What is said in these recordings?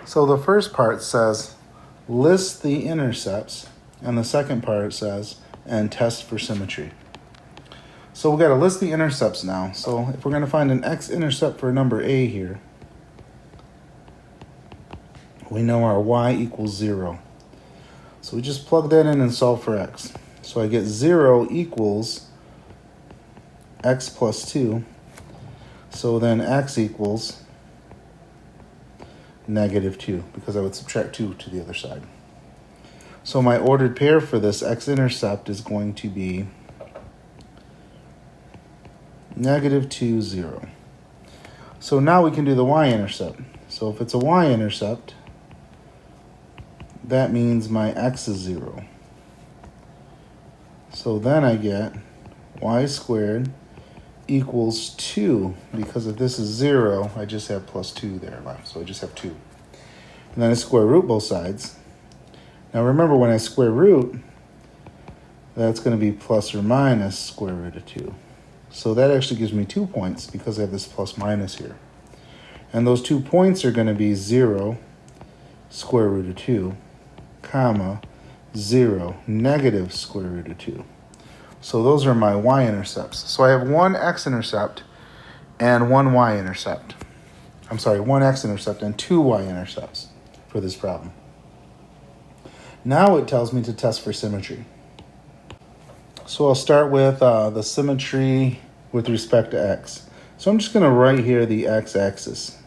So the first part says list the intercepts, and the second part says and test for symmetry. So we got to list the intercepts now. So if we're going to find an x-intercept for number a here, we know our y equals 0. So we just plug that in and solve for x. So I get 0 equals x plus 2. So then x equals -2, because I would subtract 2 to the other side. So my ordered pair for this x-intercept is going to be -2, 0. So now we can do the y-intercept. So if it's a y-intercept, that means my x is 0. So then I get y squared equals 2, because if this is 0, I just have plus 2 there left, so I just have 2. And then I square root both sides. Now remember, when I square root, that's going to be plus or minus square root of 2. So that actually gives me 2 points, because I have this plus minus here. And those 2 points are going to be 0 square root of 2, comma, 0 negative square root of 2. So those are my y-intercepts. So I have one x-intercept and one y-intercept. I'm sorry, one x-intercept and two y-intercepts for this problem. Now it tells me to test for symmetry. So I'll start with the symmetry with respect to x. So I'm just going to write here the x-axis,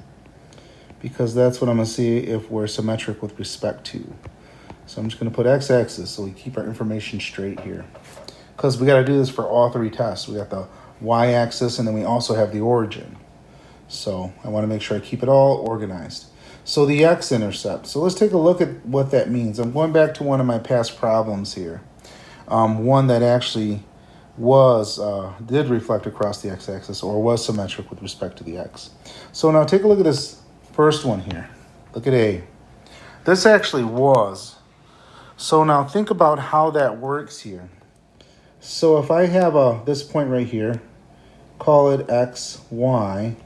because that's what I'm going to see if we're symmetric with respect to. So I'm just going to put x-axis so we keep our information straight here. Because we got to do this for all three tests. We got the y-axis, and then we also have the origin. So I want to make sure I keep it all organized. So the x-intercept. So let's take a look at what that means. I'm going back to one of my past problems here. One that actually did reflect across the x-axis, or was symmetric with respect to the x. So now take a look at this first one here. Look at A. This actually was. So now think about how that works here. So if I have this point right here, call it x, y.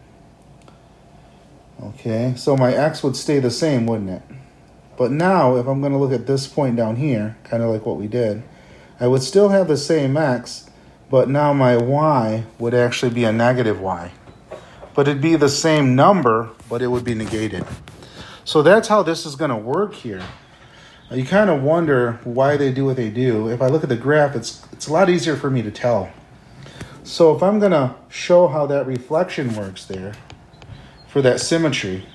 Okay, so my x would stay the same, wouldn't it? But now if I'm going to look at this point down here, kind of like what we did, I would still have the same x, but now my y would actually be a negative y. But it'd be the same number, but it would be negated. So that's how this is going to work here. You kind of wonder why they do what they do. If I look at the graph, it's a lot easier for me to tell. So if I'm going to show how that reflection works there for that symmetry,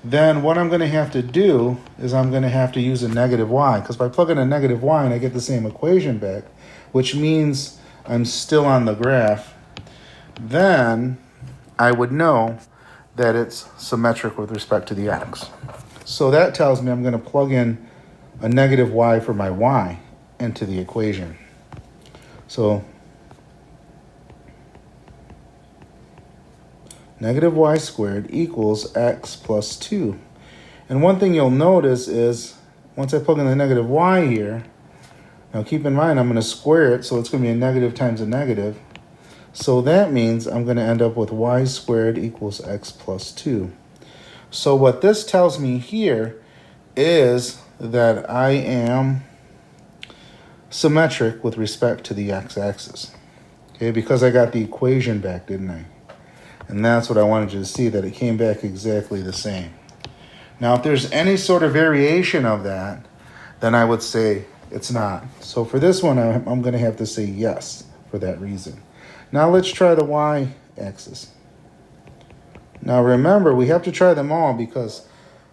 then what I'm going to have to do is I'm going to have to use a negative y. Because if I plug in a negative y and I get the same equation back, which means I'm still on the graph, then I would know that it's symmetric with respect to the x. So that tells me I'm going to plug in a negative y for my y into the equation. So negative y squared equals x plus 2. And one thing you'll notice is once I plug in the negative y here, now keep in mind I'm going to square it, so it's going to be a negative times a negative. So that means I'm going to end up with y squared equals x plus 2. So what this tells me here is that I am symmetric with respect to the x-axis. Okay, because I got the equation back, didn't I? And that's what I wanted you to see, that it came back exactly the same. Now, if there's any sort of variation of that, then I would say it's not. So for this one, I'm going to have to say yes for that reason. Now let's try the y-axis. Now remember, we have to try them all, because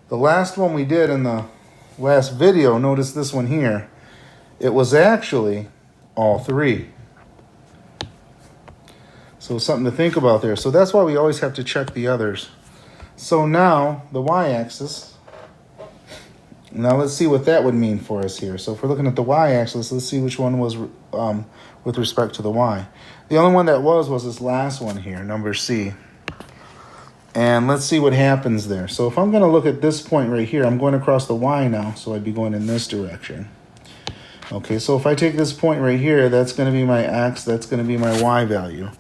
the last one we did in the last video, notice this one here, it was actually all three. So something to think about there. So that's why we always have to check the others. So now the y-axis, now let's see what that would mean for us here. So if we're looking at the y-axis, let's see which one was with respect to the y. The only one that was this last one here, number C. And let's see what happens there. So if I'm going to look at this point right here, I'm going across the y now, so I'd be going in this direction. Okay, so if I take this point right here, that's going to be my x, that's going to be my y value.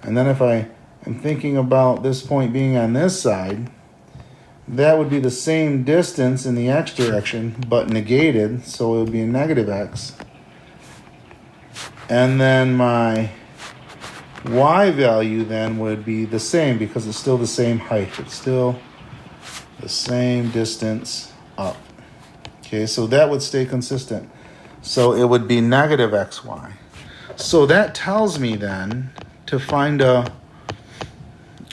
And then if I am thinking about this point being on this side, that would be the same distance in the x direction, but negated, so it would be a negative x. And then my y value then would be the same because it's still the same height. It's still the same distance up. Okay, so that would stay consistent. So it would be negative xy. So that tells me then to find out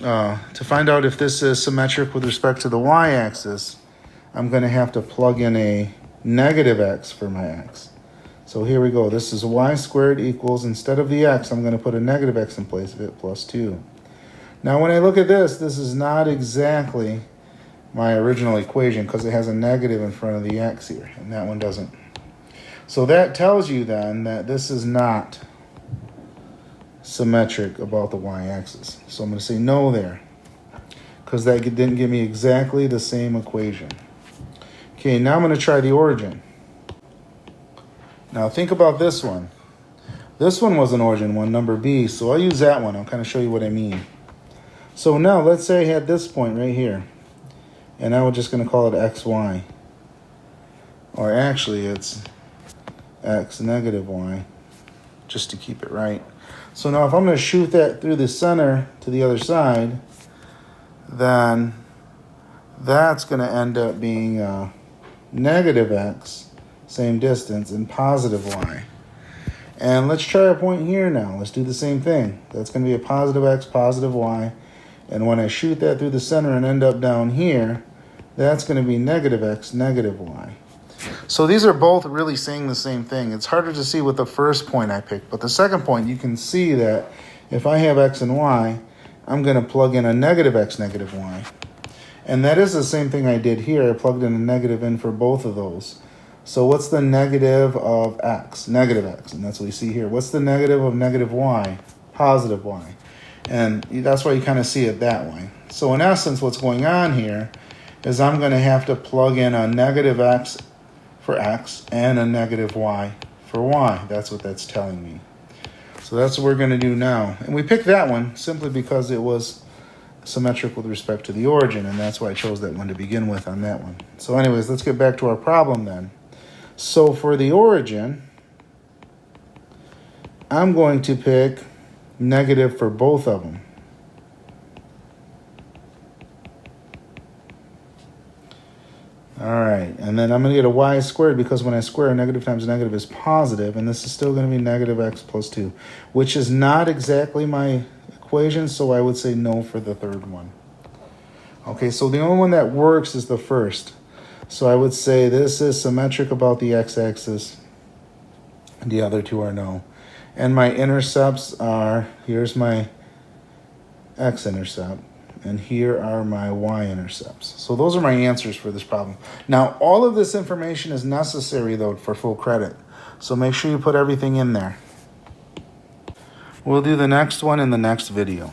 if this is symmetric with respect to the y-axis, I'm going to have to plug in a negative x for my x. So here we go. This is y squared equals, instead of the x, I'm going to put a negative x in place of it, plus 2. Now when I look at this is not exactly my original equation because it has a negative in front of the x here, and that one doesn't. So that tells you then that this is not symmetric about the y-axis. So I'm going to say no there because that didn't give me exactly the same equation. Okay, now I'm going to try the origin. Now think about this one. This one was an origin one, number B, so I'll use that one. I'll kind of show you what I mean. So now let's say I had this point right here, and now we're just going to call it xy. Or actually it's x negative y, just to keep it right. So now if I'm going to shoot that through the center to the other side, then that's going to end up being negative x, same distance, and positive y. And let's try a point here now. Let's do the same thing. That's going to be a positive x, positive y. And when I shoot that through the center and end up down here, that's going to be negative x, negative y. So these are both really saying the same thing. It's harder to see with the first point I picked, but the second point, you can see that if I have x and y, I'm going to plug in a negative x, negative y. And that is the same thing I did here. I plugged in a negative in for both of those. So what's the negative of x? Negative x, and that's what we see here. What's the negative of negative y? Positive y. And that's why you kind of see it that way. So in essence, what's going on here is I'm going to have to plug in a negative x for x and a negative y for y. That's what that's telling me. So that's what we're going to do now. And we picked that one simply because it was symmetric with respect to the origin, and that's why I chose that one to begin with on that one. So anyways, let's get back to our problem then. So for the origin, I'm going to pick negative for both of them. All right, and then I'm going to get a y squared because when I square, negative times negative is positive, and this is still going to be negative x plus 2, which is not exactly my equation, so I would say no for the third one. Okay, so the only one that works is the first. So I would say this is symmetric about the x-axis. The other two are no. And my intercepts are, here's my x-intercept, and here are my y-intercepts. So those are my answers for this problem. Now, all of this information is necessary, though, for full credit. So make sure you put everything in there. We'll do the next one in the next video.